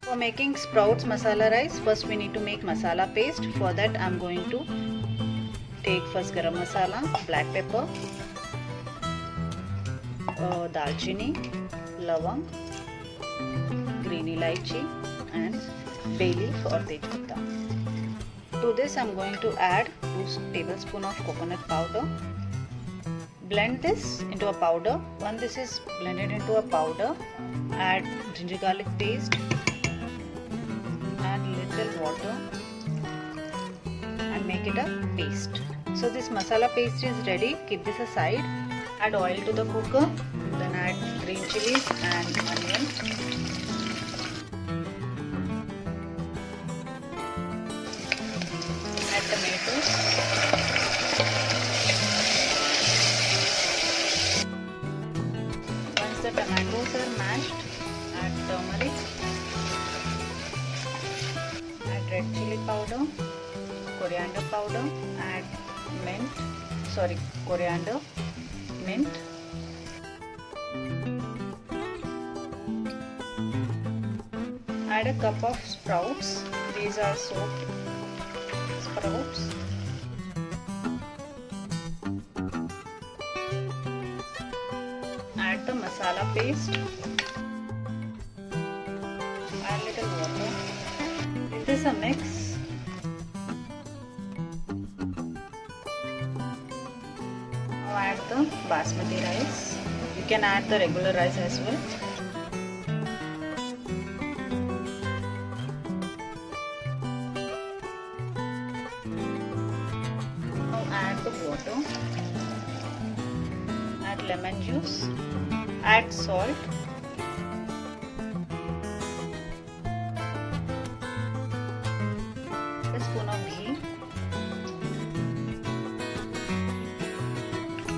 For making sprouts masala rice, first we need to make masala paste. For that I am going to take first garam masala, black pepper, dalchini, lavang, green elaichi and bay leaf or tej patta. To this I am going to add 2 tablespoons of coconut powder. Blend this into a powder. Once this is blended into a powder, add ginger garlic paste, add little water and make it a paste. So this masala paste is ready. Keep this aside. Add oil to the cooker. Then add green chilies and onion. Add tomatoes. Once the tomatoes are mashed, add turmeric. Add red chili powder, coriander powder, add coriander, mint. Add a cup of sprouts. These are soaked sprouts. Add the masala paste. Add little water. Give this a mix. Now add the basmati rice. You can add the regular rice as well. Now add the water. Add lemon juice. Add salt. A spoon of ghee.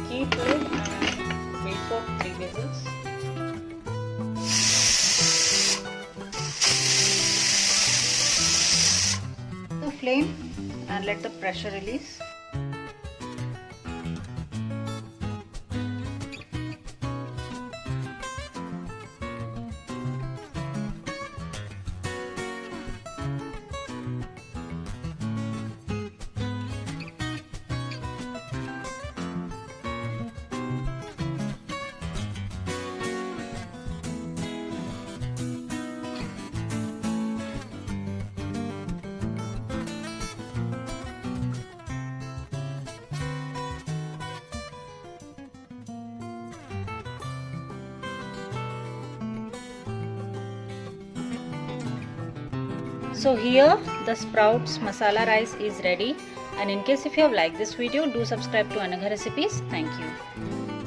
Keep lid and wait for 3 whistles. The flame and let the pressure release. So here the sprouts masala rice is ready, and in case if you have liked this video, do subscribe to Anagha recipes. Thank you.